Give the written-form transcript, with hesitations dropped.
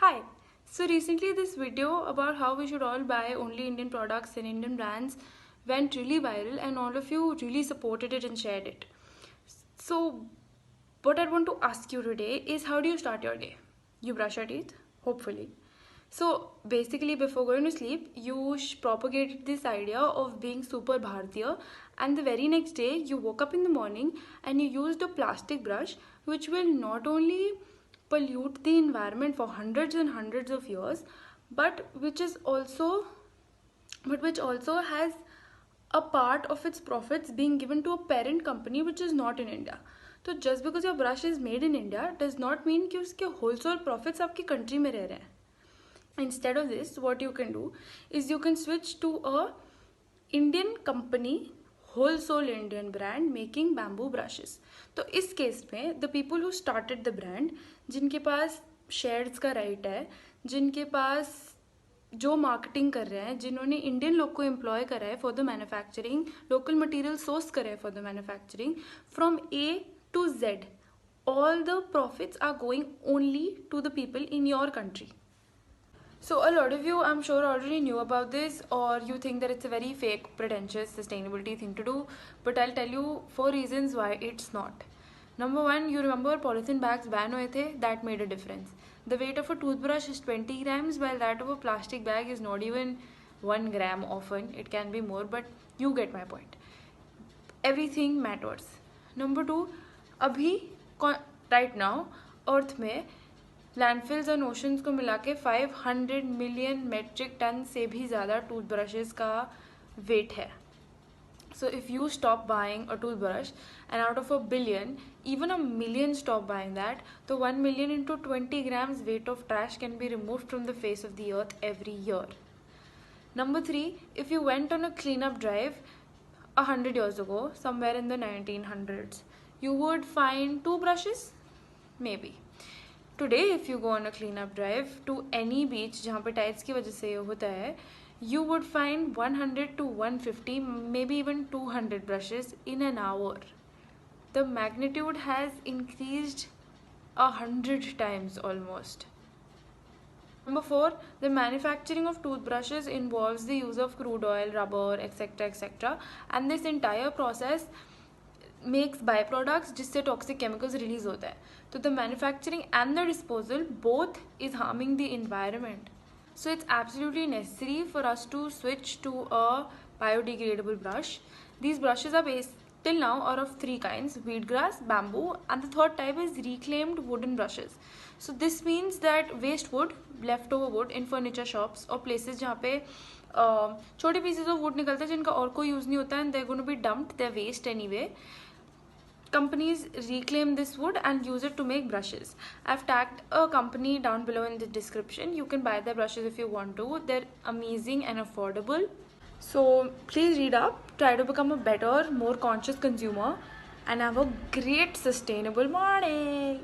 Hi! So recently this video about how we should all buy only Indian products and Indian brands went really viral and all of you really supported it and shared it. So what I want to ask you today is how do you start your day? You brush your teeth? Hopefully. So basically before going to sleep, you propagated this idea of being super Bharatiya, and the very next day you woke up in the morning and you used a plastic brush which will not only pollute the environment for hundreds and hundreds of years, but which also has a part of its profits being given to a parent company which is not in India. तो just because your brush is made in India does not mean कि उसके wholesale profits आपकी country में रह रहे हैं. Instead of this, what you can do is you can switch to a Indian company, wholesale Indian brand making bamboo brushes. तो इस case में the people who started the brand, जिनके पास shares का right है, जिनके पास जो मार्केटिंग कर रहे हैं, जिन्होंने इंडियन लोग को एम्प्लॉय करा है for the manufacturing, local material source करे है for the manufacturing, from A to Z all the profits are going only to the people in your country. So a lot of you, I'm sure, already knew about this, or you think that it's a very fake, pretentious sustainability thing to do, but I'll tell you 4 reasons why it's not. Number 1, you remember polythene bags ban हुए थे, that made a difference. The weight of a toothbrush is 20 grams, while that of a plastic bag is not even 1 gram often. It can be more, but you get my point. Everything matters. Number 2, अभी right now अर्थ में landfills और oceans को मिला के 500 million metric ton से भी ज़्यादा toothbrushes का वेट है. So if you stop buying a toothbrush and out of a billion, even a million stop buying that, so 1 million into 20 grams weight of trash can be removed from the face of the earth every year. Number 3, if you went on a cleanup drive 100 years ago, somewhere in the 1900s, you would find 2 brushes? Maybe. Today, if you go on a cleanup drive to any beach जहाँ पे tides की वजह से ये होता है, you would find 100 to 150, maybe even 200 brushes in an hour. The magnitude has increased 100 times almost. Number 4, the manufacturing of toothbrushes involves the use of crude oil, rubber, etc. etc. And this entire process makes byproducts जिससे toxic chemicals release होता है. So the manufacturing and the disposal both is harming the environment. So it's absolutely necessary for us to switch to a biodegradable brush. These brushes are based till now are of 3 kinds: wheatgrass, bamboo, and the third type is reclaimed wooden brushes. So this means that waste wood, leftover wood in furniture shops or places जहाँ पे छोटे pieces of wood निकलते हैं जिनका और कोई use नहीं होता है and they're going to be dumped, they're waste anyway. Companies reclaim this wood and use it to make brushes. I've tagged a company down below in the description. You can buy their brushes if you want to. They're amazing and affordable. So please read up, try to become a better, more conscious consumer, and have a great sustainable morning.